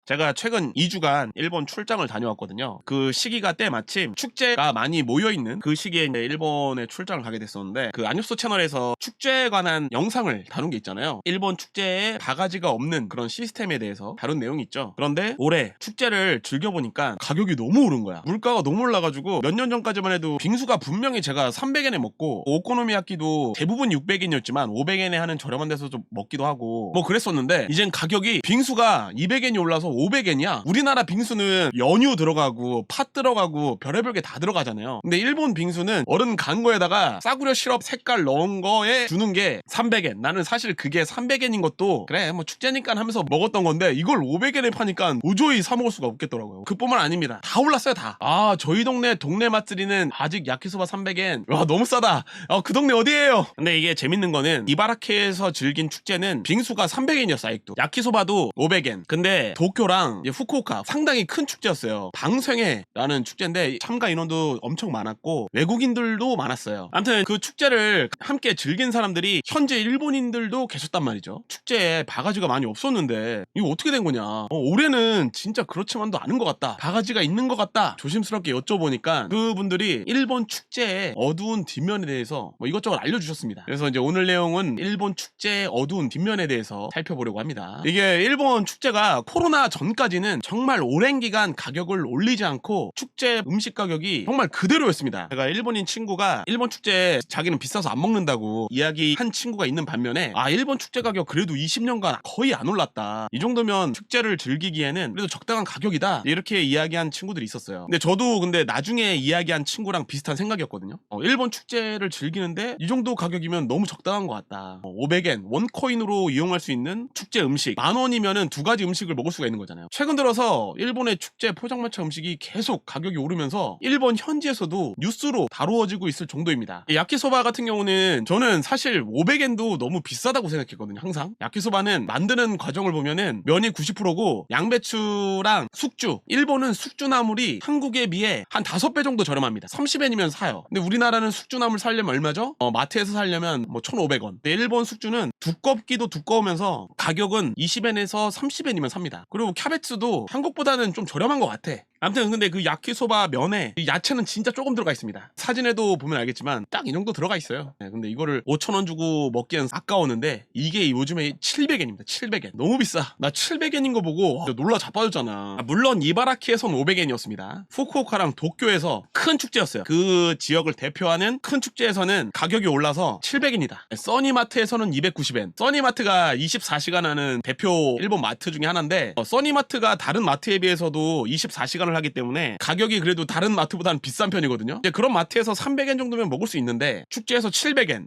제가 최근 2주간 일본 출장을 다녀왔거든요. 그 시기가 때마침 축제가 많이 모여있는 그 시기에 이제 일본에 출장을 가게 됐었는데, 그 안뉴스 채널에서 축제에 관한 영상을 다룬 게 있잖아요. 일본 축제에 바가지가 없는 그런 시스템에 대해서 다룬 내용이 있죠. 그런데 올해 축제를 즐겨보니까 가격이 너무 오른 거야. 물가가 너무 올라가지고 몇 년 전까지만 해도 빙수가 분명히 제가 300엔에 먹고, 오코노미야끼도 대부분 600엔이었지만 500엔에 하는 저렴한 데서 좀 먹기도 하고 뭐 그랬었는데, 이젠 가격이 빙수가 200엔이 올라서 500엔이야. 우리나라 빙수는 연유 들어가고 팥 들어가고 별의별 게 다 들어가잖아요. 근데 일본 빙수는 얼음 간 거에다가 싸구려 시럽 색깔 넣은 거에 주는 게 300엔. 나는 사실 그게 300엔인 것도 그래 뭐 축제니까 하면서 먹었던 건데, 이걸 500엔에 파니까 도저히 사 먹을 수가 없겠더라고요. 그뿐만 아닙니다. 다 올랐어요, 다. 저희 동네 맛들이는 아직 야키소바 300엔. 와, 너무 싸다. 그 동네 어디예요? 근데 이게 재밌는 거는 이바라키에서 즐긴 축제는 빙수가 300엔이었어 아직도. 야키소바도 500엔. 근데 도쿄랑 후쿠오카 상당히 큰 축제였어요. 방생회라는 축제인데 참가 인원도 엄청 많았고 외국인들도 많았어요. 아무튼 그 축제를 함께 즐긴 사람들이 현재 일본인들도 계셨단 말이죠. 축제에 바가지가 많이 없었는데 이거 어떻게 된 거냐. 올해는 진짜 그렇지만도 않은 것 같다, 바가지가 있는 것 같다, 조심스럽게 여쭤보니까 그분들이 일본 축제의 어두운 뒷면에 대해서 뭐 이것저것 알려주셨습니다. 그래서 이제 오늘 내용은 일본 축제의 어두운 뒷면에 대해서 살펴보려고 합니다. 이게 일본 축제가 코로나 전까지는 정말 오랜 기간 가격을 올리지 않고 축제 음식 가격이 정말 그대로였습니다. 제가 일본인 친구가 일본 축제 자기는 비싸서 안 먹는다고 이야기한 친구가 있는 반면에, 일본 축제 가격 그래도 20년간 거의 안 올랐다, 이 정도면 축제를 즐기기에는 그래도 적당한 가격이다, 이렇게 이야기한 친구들이 있었어요. 근데 저도 나중에 이야기한 친구랑 비슷한 생각이었거든요. 일본 축제를 즐기는데 이 정도 가격이면 너무 적당한 것 같다. 500엔 원코인으로 이용할 수 있는 축제 음식 10,000원이면은 2가지 음식을 먹을 수가 있는 거잖아요. 최근 들어서 일본의 축제 포장마차 음식이 계속 가격이 오르면서 일본 현지에서도 뉴스로 다루어지고 있을 정도입니다. 야키소바 같은 경우는 저는 사실 500엔도 너무 비싸다고 생각했거든요. 항상 야키소바는 만드는 과정을 보면은 면이 90%고 양배추랑 숙주, 일본은 숙주나물이 한국에 비해 한 5배 정도 저렴합니다. 30엔이면 사요. 근데 우리나라는 숙주나물 사려면 얼마죠? 마트에서 사려면 뭐 1,500원. 근데 일본 숙주는 두껍기도 두꺼우면서 가격은 20엔에서 30엔이면 삽니다. 그리고 캬베츠도 한국보다는 좀 저렴한 것 같아. 아무튼 근데 그 야키소바 면에 야채는 진짜 조금 들어가 있습니다. 사진에도 보면 알겠지만 딱 이 정도 들어가 있어요. 근데 이거를 5,000원 주고 먹기엔 아까웠는데 이게 요즘에 700엔입니다. 700엔. 너무 비싸. 나 700엔인 거 보고 놀라 자빠졌잖아. 물론 이바라키에선 500엔이었습니다. 후쿠오카랑 도쿄에서 큰 축제였어요. 그 지역을 대표하는 큰 축제에서는 가격이 올라서 700엔이다. 써니마트에서는 290엔. 써니마트가 24시간 하는 대표 일본 마트 중에 하나인데, 써니마트가 다른 마트에 비해서도 24시간을 하기 때문에 가격이 그래도 다른 마트보다는 비싼 편이거든요. 이제 그런 마트에서 300엔 정도면 먹을 수 있는데 축제에서 700엔.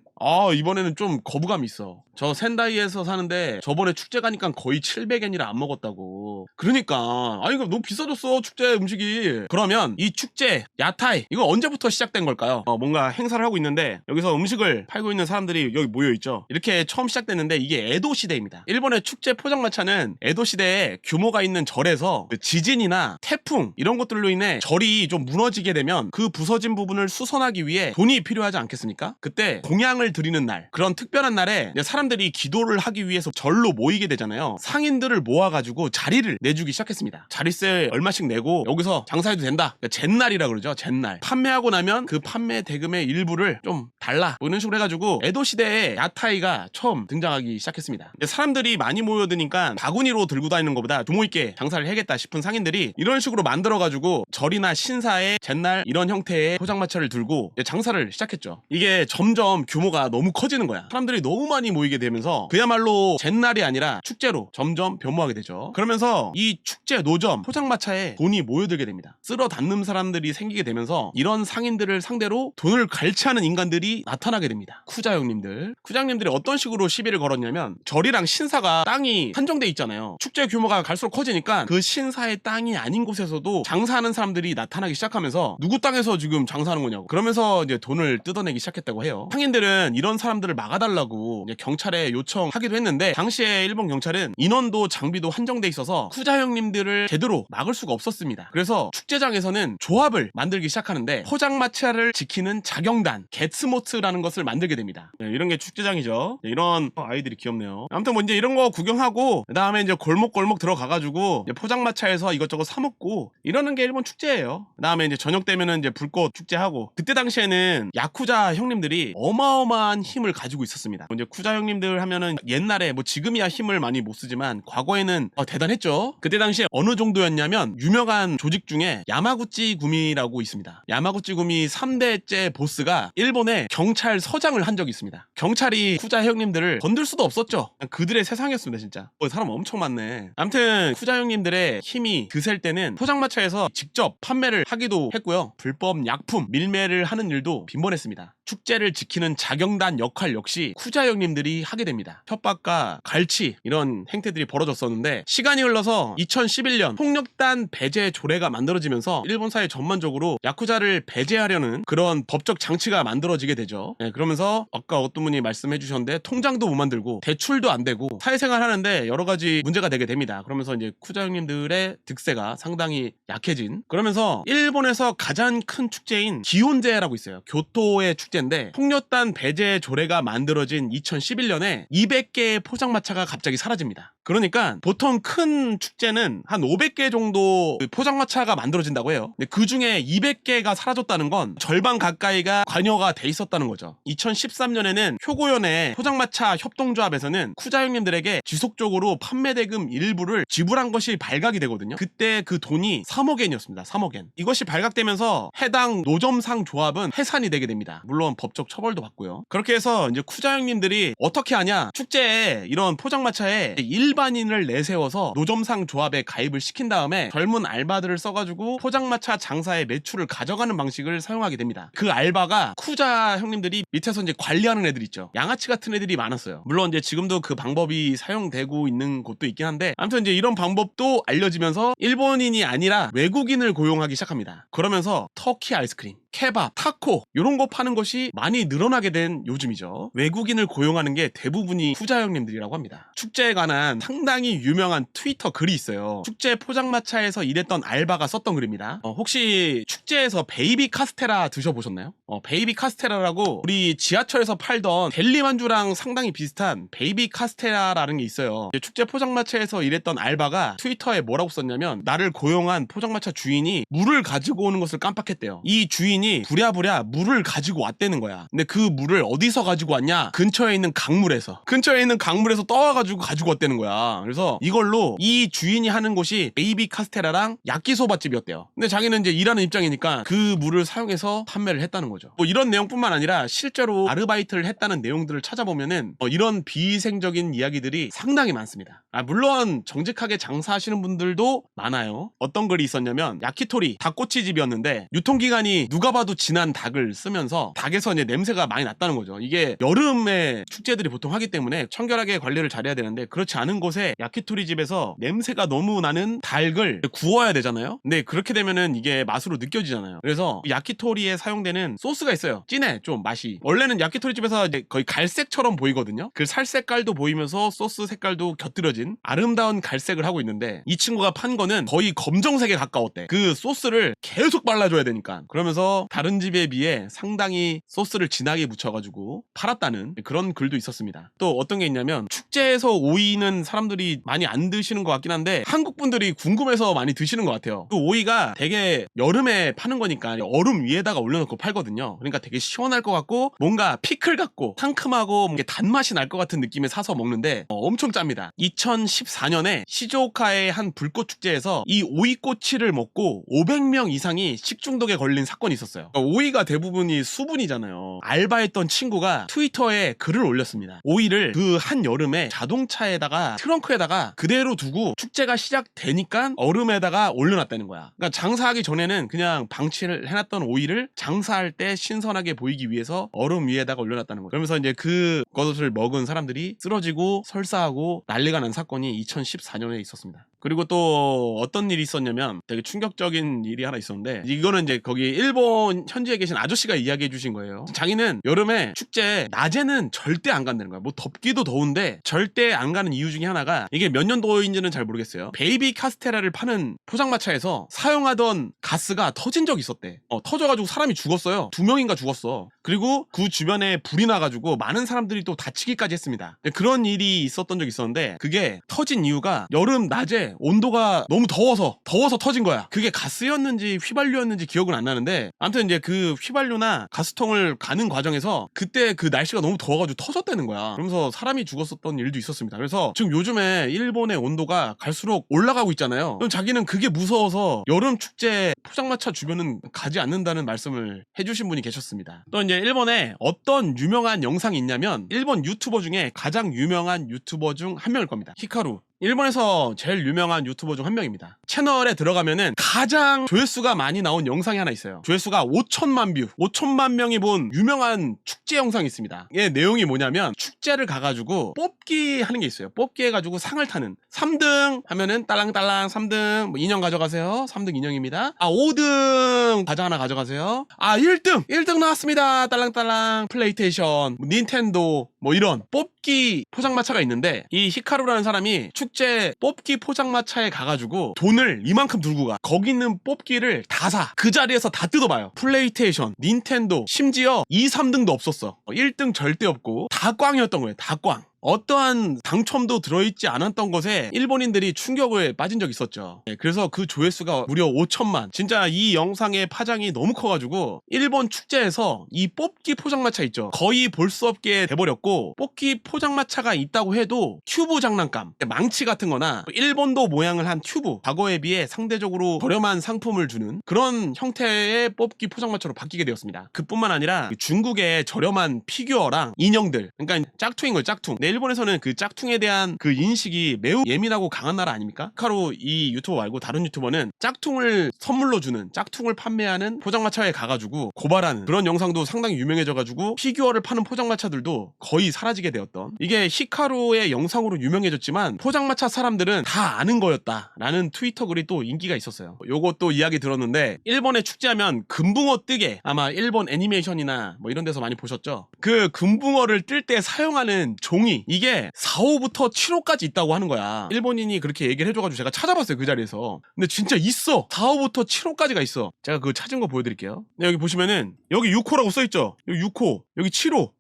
이번에는 좀 거부감이 있어. 저 센다이에서 사는데 저번에 축제 가니까 거의 700엔이라 안 먹었다고. 그러니까 이거 너무 비싸졌어, 축제 음식이. 그러면 이 축제 야타이 이거 언제부터 시작된 걸까요? 뭔가 행사를 하고 있는데 여기서 음식을 팔고 있는 사람들이 여기 모여있죠. 이렇게 처음 시작됐는데 이게 에도 시대입니다. 일본의 축제 포장마차는 에도 시대에 규모가 있는 절에서 지진이나 태풍 이런 것들로 인해 절이 좀 무너지게 되면 그 부서진 부분을 수선하기 위해 돈이 필요하지 않겠습니까? 그때 공양을 드리는 날, 그런 특별한 날에 사람들이 기도를 하기 위해서 절로 모이게 되잖아요. 상인들을 모아가지고 자리를 내주기 시작했습니다. 자리세 얼마씩 내고 여기서 장사해도 된다. 젠날이라 그러죠. 젠날. 판매하고 나면 그 판매 대금의 일부를 좀 달라, 뭐 이런 식으로 해가지고 에도 시대에 야타이가 처음 등장하기 시작했습니다. 사람들이 많이 모여드니까 바구니로 들고 다니는 것보다 규모 있게 장사를 해야겠다 싶은 상인들이 이런 식으로 만들어가지고 절이나 신사에 젠날 이런 형태의 포장마차를 들고 장사를 시작했죠. 이게 점점 규모가 너무 커지는 거야. 사람들이 너무 많이 모이게 되면서 그야말로 젠날이 아니라 축제로 점점 변모하게 되죠. 그러면서 이 축제 노점 포장마차에 돈이 모여들게 됩니다. 쓸어 담는 사람들이 생기게 되면서 이런 상인들을 상대로 돈을 갈취하는 인간들이 나타나게 됩니다. 쿠장님들이 어떤 식으로 시비를 걸었냐면, 절이랑 신사가 땅이 한정돼 있잖아요. 축제 규모가 갈수록 커지니까 그 신사의 땅이 아닌 곳에서도 땅에서도 장사하는 사람들이 나타나기 시작하면서 누구 땅에서 지금 장사하는 거냐고 그러면서 이제 돈을 뜯어내기 시작했다고 해요. 상인들은 이런 사람들을 막아달라고 이제 경찰에 요청하기도 했는데 당시에 일본 경찰은 인원도 장비도 한정돼 있어서 쿠자 형님들을 제대로 막을 수가 없었습니다. 그래서 축제장에서는 조합을 만들기 시작하는데 포장마차를 지키는 자경단 겟스모트라는 것을 만들게 됩니다. 네, 이런 게 축제장이죠. 네, 이런 아이들이 귀엽네요. 아무튼 뭐 이제 이런 거 구경하고 그다음에 이제 골목골목 들어가가지고 포장마차에서 이것저것 사 먹고 이러는 게 일본 축제예요. 그다음에 이제 저녁 되면은 이제 불꽃 축제하고 그때 당시에는 야쿠자 형님들이 어마어마한 힘을 가지고 있었습니다. 이제 쿠자 형님들 하면은 옛날에 뭐 지금이야 힘을 많이 못 쓰지만 과거에는 대단했죠. 그때 당시에 어느 정도였냐면 유명한 조직 중에 야마구치 구미라고 있습니다. 야마구치 구미 3대째 보스가 일본의 경찰서장을 한 적이 있습니다. 경찰이 쿠자 형님들을 건들 수도 없었죠. 그들의 세상이었습니다. 진짜 사람 엄청 많네. 아무튼 쿠자 형님들의 힘이 드셀 때는 포장마차에서 직접 판매를 하기도 했고요. 불법 약품 밀매를 하는 일도 빈번했습니다. 축제를 지키는 자경단 역할 역시 쿠자 형님들이 하게 됩니다. 협박과 갈취 이런 행태들이 벌어졌었는데 시간이 흘러서 2011년 폭력단 배제 조례가 만들어지면서 일본 사회 전반적으로 야쿠자를 배제하려는 그런 법적 장치가 만들어지게 되죠. 네, 그러면서 아까 어떤 분이 말씀해 주셨는데 통장도 못 만들고 대출도 안 되고 사회생활 하는데 여러 가지 문제가 되게 됩니다. 그러면서 이제 쿠자 형님들의 득세가 상당히 약해진 그러면서 일본에서 가장 큰 축제인 기혼제라고 있어요. 교토의 축제인데 폭력단 배제 조례가 만들어진 2011년에 200개의 포장마차가 갑자기 사라집니다. 그러니까 보통 큰 축제는 한 500개 정도 포장마차가 만들어진다고 해요. 근데 그 중에 200개가 사라졌다는 건 절반 가까이가 관여가 돼 있었다는 거죠. 2013년에는 효고현의 포장마차 협동조합에서는 쿠자 형님들에게 지속적으로 판매대금 일부를 지불한 것이 발각이 되거든요. 그때 그 돈이 3억 엔이었습니다. 3억 엔. 이것이 발각되면서 해당 노점상 조합은 해산이 되게 됩니다. 물론 법적 처벌도 받고요. 그렇게 해서 이제 쿠자 형님들이 어떻게 하냐? 축제에 이런 포장마차에 일반인을 내세워서 노점상 조합에 가입을 시킨 다음에 젊은 알바들을 써가지고 포장마차 장사의 매출을 가져가는 방식을 사용하게 됩니다. 그 알바가 쿠자 형님들이 밑에서 이제 관리하는 애들 있죠. 양아치 같은 애들이 많았어요. 물론 이제 지금도 그 방법이 사용되고 있는 곳도 있긴 한데 아무튼 이제 이런 방법도 알려지면서 일본인이 아니라 외국인을 고용하기 시작합니다. 그러면서 터키 아이스크림 케밥, 타코 이런 거 파는 것이 많이 늘어나게 된 요즘이죠. 외국인을 고용하는 게 대부분이 쿠자 형님들이라고 합니다. 축제에 관한 상당히 유명한 트위터 글이 있어요. 축제 포장마차에서 일했던 알바가 썼던 글입니다. 혹시 축제에서 베이비 카스테라 드셔보셨나요? 베이비 카스테라라고 우리 지하철에서 팔던 델리만주랑 상당히 비슷한 베이비 카스테라라는 게 있어요. 축제 포장마차에서 일했던 알바가 트위터에 뭐라고 썼냐면 나를 고용한 포장마차 주인이 물을 가지고 오는 것을 깜빡했대요. 이 주인이 부랴부랴 물을 가지고 왔다는 거야. 근데 그 물을 어디서 가지고 왔냐? 근처에 있는 강물에서 떠와가지고 가지고 왔다는 거야. 그래서 이걸로 이 주인이 하는 곳이 베이비 카스테라랑 야끼소바집이었대요. 근데 자기는 이제 일하는 입장이니까 그 물을 사용해서 판매를 했다는 거죠. 뭐 이런 내용뿐만 아니라 실제로 아르바이트를 했다는 내용들을 찾아보면은 이런 비위생적인 이야기들이 상당히 많습니다. 물론 정직하게 장사하시는 분들도 많아요. 어떤 글이 있었냐면 야키토리 닭꼬치집이었는데 유통기간이 누가 봐도 지난 닭을 쓰면서 닭에서 이제 냄새가 많이 났다는 거죠. 이게 여름에 축제들이 보통 하기 때문에 청결하게 관리를 잘해야 되는데 그렇지 않은 곳에 야키토리 집에서 냄새가 너무 나는 닭을 구워야 되잖아요. 근데 그렇게 되면은 이게 맛으로 느껴지잖아요. 그래서 야키토리에 사용되는 소스가 있어요. 진해 좀 맛이. 원래는 야키토리 집에서 이제 거의 갈색처럼 보이거든요. 그 살 색깔도 보이면서 소스 색깔도 곁들여진 아름다운 갈색을 하고 있는데 이 친구가 판 거는 거의 검정색에 가까웠대. 그 소스를 계속 발라줘야 되니까. 그러면서 다른 집에 비해 상당히 소스를 진하게 묻혀가지고 팔았다는 그런 글도 있었습니다. 또 어떤 게 있냐면 축제에서 오이는 사람들이 많이 안 드시는 것 같긴 한데 한국 분들이 궁금해서 많이 드시는 것 같아요. 그 오이가 되게 여름에 파는 거니까 얼음 위에다가 올려놓고 팔거든요. 그러니까 되게 시원할 것 같고 뭔가 피클 같고 상큼하고 뭔가 단맛이 날 것 같은 느낌에 사서 먹는데 엄청 짭니다. 2014년에 시즈오카의 한 불꽃 축제에서 이 오이꼬치를 먹고 500명 이상이 식중독에 걸린 사건이 있었어요. 있었어요. 오이가 대부분이 수분이잖아요. 알바했던 친구가 트위터에 글을 올렸습니다. 오이를 그 한 여름에 자동차에다가 트렁크에다가 그대로 두고 축제가 시작되니까 얼음에다가 올려놨다는 거야. 그러니까 장사하기 전에는 그냥 방치를 해놨던 오이를 장사할 때 신선하게 보이기 위해서 얼음 위에다가 올려놨다는 거예요. 그러면서 이제 그것을 먹은 사람들이 쓰러지고 설사하고 난리가 난 사건이 2014년에 있었습니다. 그리고 또 어떤 일이 있었냐면 되게 충격적인 일이 하나 있었는데, 이거는 이제 거기 일본 현지에 계신 아저씨가 이야기해 주신 거예요. 자기는 여름에 축제 낮에는 절대 안 간다는 거야. 뭐 덥기도 더운데 절대 안 가는 이유 중에 하나가, 이게 몇 년도인지는 잘 모르겠어요. 베이비 카스테라를 파는 포장마차에서 사용하던 가스가 터진 적이 있었대. 터져가지고 사람이 죽었어요. 2명인가 죽었어. 그리고 그 주변에 불이 나가지고 많은 사람들이 또 다치기까지 했습니다. 그런 일이 있었던 적이 있었는데, 그게 터진 이유가 여름 낮에 온도가 너무 더워서 터진 거야. 그게 가스였는지 휘발유였는지 기억은 안 나는데, 아무튼 이제 그 휘발유나 가스통을 가는 과정에서 그때 그 날씨가 너무 더워가지고 터졌다는 거야. 그러면서 사람이 죽었었던 일도 있었습니다. 그래서 지금 요즘에 일본의 온도가 갈수록 올라가고 있잖아요. 그럼 자기는 그게 무서워서 여름 축제 포장마차 주변은 가지 않는다는 말씀을 해주신 분이 계셨습니다. 또 이제 일본에 어떤 유명한 영상이 있냐면, 일본 유튜버 중에 가장 유명한 유튜버 중 한 명일 겁니다. 히카루. 일본에서 제일 유명한 유튜버 중 한 명입니다. 채널에 들어가면은 가장 조회수가 많이 나온 영상이 하나 있어요. 조회수가 5천만 뷰, 5천만 명이 본 유명한 축제 영상이 있습니다. 이게 내용이 뭐냐면, 축제를 가가지고 뽑기 하는 게 있어요. 뽑기 해가지고 상을 타는. 3등 하면은 딸랑딸랑 3등 뭐 인형 가져가세요. 3등 인형입니다. 5등 과자 하나 가져가세요. 1등 나왔습니다. 딸랑딸랑 플레이스테이션, 닌텐도, 뭐 이런 뽑기 포장마차가 있는데, 이 히카루라는 사람이 축제 뽑기 포장마차에 가가지고 돈을 이만큼 들고 가. 거기 있는 뽑기를 다 사. 그 자리에서 다 뜯어봐요. 플레이스테이션, 닌텐도, 심지어 2, 3등도 없었어. 1등 절대 없고 다 꽝이었던 거예요. 다 꽝. 어떠한 당첨도 들어있지 않았던 것에 일본인들이 충격을 빠진 적이 있었죠. 그래서 그 조회수가 무려 5천만. 진짜 이 영상의 파장이 너무 커가지고 일본 축제에서 이 뽑기 포장마차 있죠, 거의 볼 수 없게 돼버렸고, 뽑기 포장마차가 있다고 해도 튜브 장난감, 망치 같은 거나 일본도 모양을 한 튜브, 과거에 비해 상대적으로 저렴한 상품을 주는 그런 형태의 뽑기 포장마차로 바뀌게 되었습니다. 그뿐만 아니라 중국의 저렴한 피규어랑 인형들, 그러니까 짝퉁인 걸 짝퉁. 일본에서는 그 짝퉁에 대한 그 인식이 매우 예민하고 강한 나라 아닙니까? 히카루 이 유튜버 말고 다른 유튜버는 짝퉁을 선물로 주는, 짝퉁을 판매하는 포장마차에 가가지고 고발하는 그런 영상도 상당히 유명해져가지고 피규어를 파는 포장마차들도 거의 사라지게 되었던, 이게 히카루의 영상으로 유명해졌지만 포장마차 사람들은 다 아는 거였다라는 트위터 글이 또 인기가 있었어요. 요것도 이야기 들었는데, 일본의 축제하면 금붕어 뜨개, 아마 일본 애니메이션이나 뭐 이런 데서 많이 보셨죠? 그 금붕어를 뜰 때 사용하는 종이, 이게 4호부터 7호까지 있다고 하는 거야. 일본인이 그렇게 얘기를 해줘가지고 제가 찾아봤어요, 그 자리에서. 근데 진짜 있어. 4호부터 7호까지가 있어. 제가 그거 찾은 거 보여드릴게요. 여기 보시면은 여기 6호라고 써있죠. 여기 6호, 여기 7호.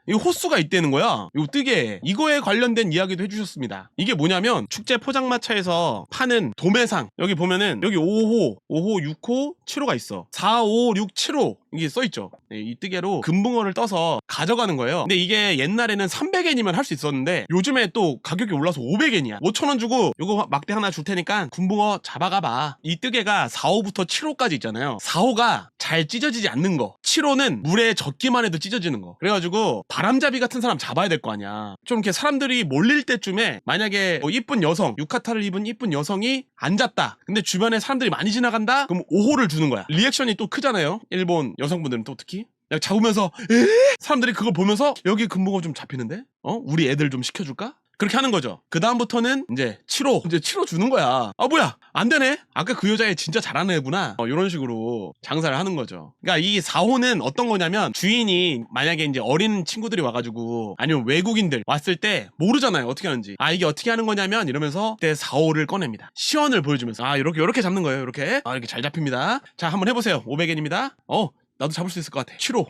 이거 호수가 있다는 거야. 이거 뜨개. 이거에 관련된 이야기도 해주셨습니다. 이게 뭐냐면, 축제 포장마차에서 파는 도매상, 여기 보면은 여기 5호, 6호, 7호가 있어. 4, 5, 6, 7호 이게 써있죠. 이 뜨개로 금붕어를 떠서 가져가는 거예요. 근데 이게 옛날에는 300엔이면 할 수 있었는데 요즘에 또 가격이 올라서 500엔이야 5,000원 주고 요거 막대 하나 줄 테니까 금붕어 잡아가봐. 이 뜨개가 4호부터 7호까지 있잖아요. 4호가 잘 찢어지지 않는 거, 7호는 물에 젖기만 해도 찢어지는 거. 그래가지고 바람잡이 같은 사람 잡아야 될 거 아니야. 좀 이렇게 사람들이 몰릴 때쯤에 만약에 뭐 이쁜 여성, 유카타를 입은 이쁜 여성이 앉았다, 근데 주변에 사람들이 많이 지나간다, 그럼 5호를 주는 거야. 리액션이 또 크잖아요, 일본 여성분들은. 또 특히 그냥 잡으면서 사람들이 그거 보면서 여기 금붕어 좀 잡히는데? 우리 애들 좀 시켜줄까? 그렇게 하는 거죠. 그 다음부터는 이제 7호 주는 거야. 뭐야 안 되네, 아까 그 여자애 진짜 잘하는 애구나, 이런 식으로 장사를 하는 거죠. 그러니까 이 4호는 어떤 거냐면, 주인이 만약에 이제 어린 친구들이 와가지고 아니면 외국인들 왔을 때 모르잖아요, 어떻게 하는지. 이게 어떻게 하는 거냐면 이러면서 그때 4호를 꺼냅니다. 시연을 보여주면서 이렇게 잡는 거예요. 이렇게 잘 잡힙니다. 자, 한번 해보세요. 500엔입니다. 나도 잡을 수 있을 것 같아. 7호.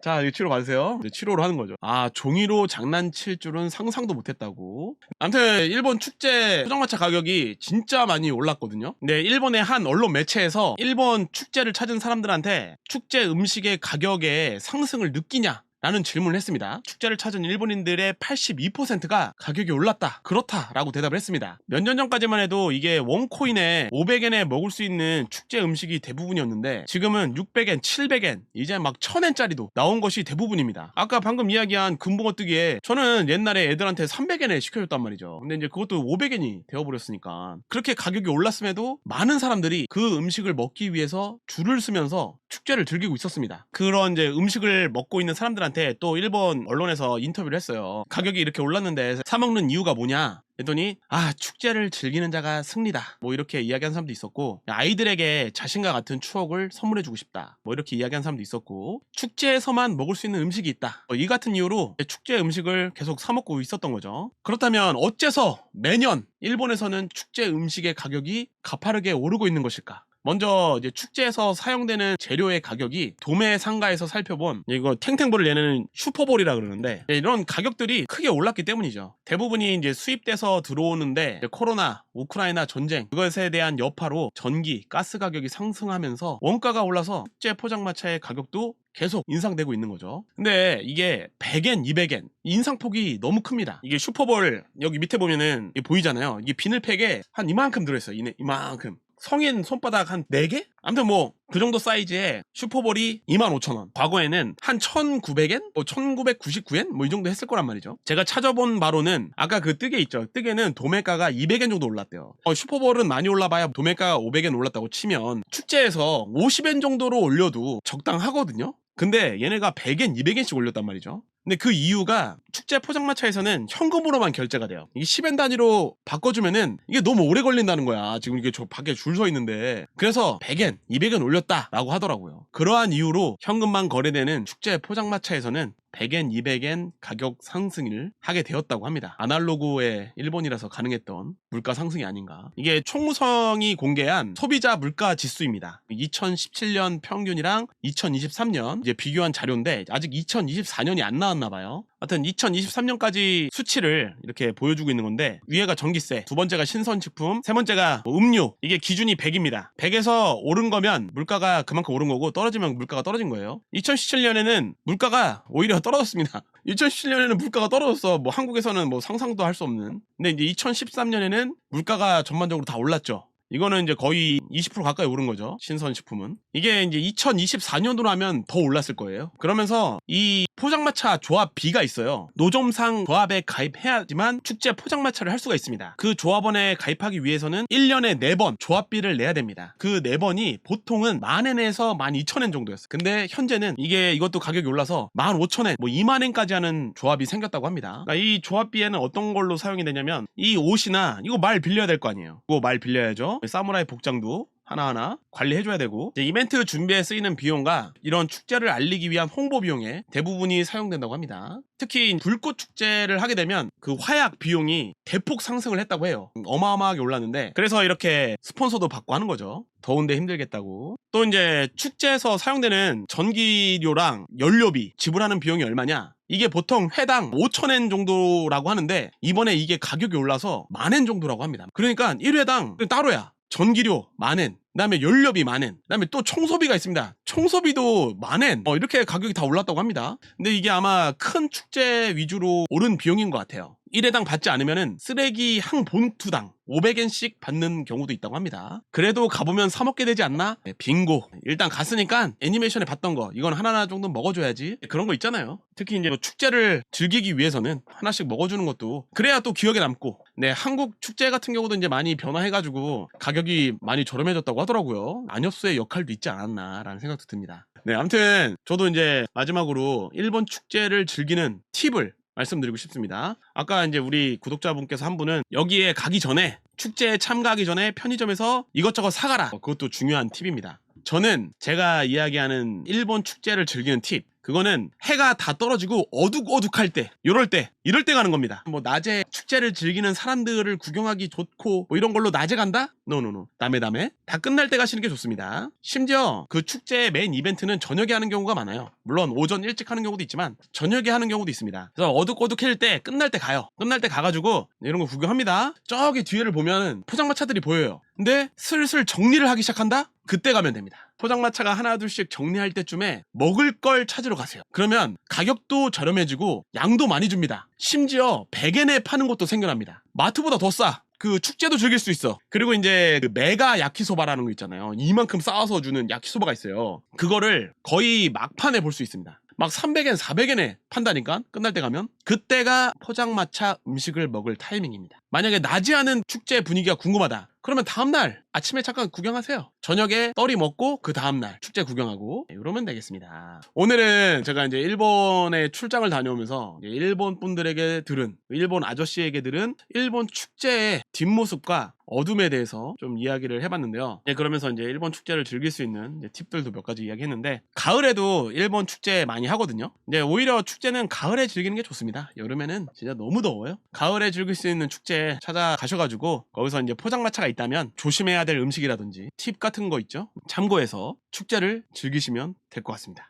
자, 이거 7호 받으세요. 7호로 하는 거죠. 종이로 장난칠 줄은 상상도 못했다고. 아무튼 일본 축제 포장마차 가격이 진짜 많이 올랐거든요. 근데 일본의 한 언론 매체에서 일본 축제를 찾은 사람들한테 축제 음식의 가격에 상승을 느끼냐 라는 질문을 했습니다. 축제를 찾은 일본인들의 82%가 가격이 올랐다, 그렇다 라고 대답을 했습니다. 몇 년 전까지만 해도 이게 원코인에 500엔에 먹을 수 있는 축제 음식이 대부분이었는데 지금은 600엔, 700엔, 이제 막 1000엔짜리도 나온 것이 대부분입니다. 아까 방금 이야기한 금붕어뜨기에 저는 옛날에 애들한테 300엔에 시켜줬단 말이죠. 근데 이제 그것도 500엔이 되어버렸으니까 그렇게 가격이 올랐음에도 많은 사람들이 그 음식을 먹기 위해서 줄을 서면서 축제를 즐기고 있었습니다. 그런 이제 음식을 먹고 있는 사람들한테 또 일본 언론에서 인터뷰를 했어요. 가격이 이렇게 올랐는데 사 먹는 이유가 뭐냐 했더니 축제를 즐기는 자가 승리다, 뭐 이렇게 이야기한 사람도 있었고, 아이들에게 자신과 같은 추억을 선물해주고 싶다, 뭐 이렇게 이야기한 사람도 있었고, 축제에서만 먹을 수 있는 음식이 있다, 이 같은 이유로 축제 음식을 계속 사 먹고 있었던 거죠. 그렇다면 어째서 매년 일본에서는 축제 음식의 가격이 가파르게 오르고 있는 것일까? 먼저 이제 축제에서 사용되는 재료의 가격이 도매 상가에서 살펴본, 이거 탱탱볼을 얘네는 슈퍼볼이라 그러는데, 이런 가격들이 크게 올랐기 때문이죠. 대부분이 이제 수입돼서 들어오는데 코로나, 우크라이나 전쟁, 그것에 대한 여파로 전기, 가스 가격이 상승하면서 원가가 올라서 축제 포장마차의 가격도 계속 인상되고 있는 거죠. 근데 이게 100엔, 200엔 인상폭이 너무 큽니다. 이게 슈퍼볼 여기 밑에 보면은 이게 보이잖아요. 이게 비닐팩에 한 이만큼 들어있어요. 이만큼. 성인 손바닥 한 4개? 아무튼 뭐 그 정도 사이즈의 슈퍼볼이 25,000원. 과거에는 한 1,900엔? 1,999엔? 뭐 이 정도 했을 거란 말이죠. 제가 찾아본 바로는 아까 그 뜨개 있죠. 뜨개는 도매가가 200엔 정도 올랐대요. 슈퍼볼은 많이 올라봐야 도매가가 500엔 올랐다고 치면 축제에서 50엔 정도로 올려도 적당하거든요. 근데 얘네가 100엔, 200엔씩 올렸단 말이죠. 근데 그 이유가 축제 포장마차에서는 현금으로만 결제가 돼요. 이게 10엔 단위로 바꿔주면은 이게 너무 오래 걸린다는 거야. 지금 이게 저 밖에 줄 서 있는데. 그래서 100엔, 200엔 올렸다라고 하더라고요. 그러한 이유로 현금만 거래되는 축제 포장마차에서는 100엔, 200엔 가격 상승을 하게 되었다고 합니다. 아날로그의 일본이라서 가능했던 물가 상승이 아닌가. 이게 총무성이 공개한 소비자 물가 지수입니다. 2017년 평균이랑 2023년 이제 비교한 자료인데 아직 2024년이 안 나왔나 봐요. 하여튼 2023년까지 수치를 이렇게 보여주고 있는 건데, 위에가 전기세, 두 번째가 신선식품, 세 번째가 뭐 음료. 이게 기준이 100입니다. 100에서 오른 거면 물가가 그만큼 오른 거고, 떨어지면 물가가 떨어진 거예요. 2017년에는 물가가 오히려 떨어졌습니다. 2017년에는 물가가 떨어졌어. 뭐 한국에서는 뭐 상상도 할 수 없는. 근데 이제 2013년에는 물가가 전반적으로 다 올랐죠. 이거는 이제 거의 20% 가까이 오른 거죠. 신선식품은. 이게 이제 2024년도로 하면 더 올랐을 거예요. 그러면서 이 포장마차 조합비가 있어요. 노점상 조합에 가입해야지만 축제 포장마차를 할 수가 있습니다. 그 조합원에 가입하기 위해서는 1년에 4번 조합비를 내야 됩니다. 그 4번이 보통은 10,000엔에서 12,000엔 정도였어요. 근데 현재는 이것도 가격이 올라서 15,000엔, 뭐 20,000엔까지 하는 조합이 생겼다고 합니다. 그러니까 이 조합비에는 어떤 걸로 사용이 되냐면, 이 옷이나 이거 말 빌려야 될 거 아니에요. 그거 말 빌려야죠. 사무라이 복장도 하나하나 관리해줘야 되고, 이제 이벤트 준비에 쓰이는 비용과 이런 축제를 알리기 위한 홍보 비용에 대부분이 사용된다고 합니다. 특히 불꽃 축제를 하게 되면 그 화약 비용이 대폭 상승을 했다고 해요. 어마어마하게 올랐는데, 그래서 이렇게 스폰서도 받고 하는 거죠. 더운데 힘들겠다고. 또 이제 축제에서 사용되는 전기료랑 연료비 지불하는 비용이 얼마냐? 이게 보통 회당 5,000엔 정도라고 하는데, 이번에 이게 가격이 올라서 10,000엔 정도라고 합니다. 그러니까 1회당 따로야. 전기료 10,000엔, 그다음에 연료비 10,000엔, 그다음에 또 청소비가 있습니다. 청소비도 10,000엔. 이렇게 가격이 다 올랐다고 합니다. 근데 이게 아마 큰 축제 위주로 오른 비용인 것 같아요. 1회당 받지 않으면은 쓰레기 한 봉투당 500엔씩 받는 경우도 있다고 합니다. 그래도 가보면 사 먹게 되지 않나? 네, 빙고. 일단 갔으니까 애니메이션에 봤던 거 이건 하나하나 정도 먹어줘야지. 그런 거 있잖아요. 특히 이제 축제를 즐기기 위해서는 하나씩 먹어주는 것도 그래야 또 기억에 남고. 네, 한국 축제 같은 경우도 이제 많이 변화해가지고 가격이 많이 저렴해졌다고 하더라고요. 안엽수의 역할도 있지 않았나라는 생각도 듭니다. 네, 아무튼 저도 이제 마지막으로 일본 축제를 즐기는 팁을 말씀드리고 싶습니다. 아까 이제 우리 구독자분께서 한 분은 여기에 가기 전에, 축제에 참가하기 전에 편의점에서 이것저것 사가라. 그것도 중요한 팁입니다. 저는 제가 이야기하는 일본 축제를 즐기는 팁, 그거는 해가 다 떨어지고 어둑어둑할 때, 요럴 때 이럴 때 가는 겁니다. 뭐 낮에 축제를 즐기는 사람들을 구경하기 좋고 뭐 이런 걸로 낮에 간다? 노노노. 다음에 다 끝날 때 가시는 게 좋습니다. 심지어 그 축제의 메인 이벤트는 저녁에 하는 경우가 많아요. 물론 오전 일찍 하는 경우도 있지만 저녁에 하는 경우도 있습니다. 그래서 어둑어둑해질 때 끝날 때 가요. 끝날 때 가가지고 이런 거 구경합니다. 저기 뒤에를 보면 포장마차들이 보여요. 근데 슬슬 정리를 하기 시작한다? 그때 가면 됩니다. 포장마차가 하나 둘씩 정리할 때쯤에 먹을 걸 찾으러 가세요. 그러면 가격도 저렴해지고 양도 많이 줍니다. 심지어 100엔에 파는 곳도 생겨납니다. 마트보다 더 싸. 그 축제도 즐길 수 있어. 그리고 이제 그 메가 야키소바라는 거 있잖아요. 이만큼 쌓아서 주는 야키소바가 있어요. 그거를 거의 막판에 볼 수 있습니다. 막 300엔, 400엔에 판다니까? 끝날 때 가면? 그때가 포장마차 음식을 먹을 타이밍입니다. 만약에 나지 않은 축제 분위기가 궁금하다. 그러면 다음날 아침에 잠깐 구경하세요. 저녁에 떨이 먹고 그 다음날 축제 구경하고 이러면 되겠습니다. 오늘은 제가 이제 일본에 출장을 다녀오면서 일본 분들에게 들은, 일본 아저씨에게 들은 일본 축제의 뒷모습과 어둠에 대해서 좀 이야기를 해봤는데요. 그러면서 이제 일본 축제를 즐길 수 있는 팁들도 몇 가지 이야기했는데, 가을에도 일본 축제 많이 하거든요. 근데 오히려 축제는 가을에 즐기는 게 좋습니다. 여름에는 진짜 너무 더워요. 가을에 즐길 수 있는 축제 찾아가셔가지고 거기서 이제 포장마차가 있다면 조심해야 될 음식이라든지 팁 같은 거 있죠? 참고해서 축제를 즐기시면 될 것 같습니다.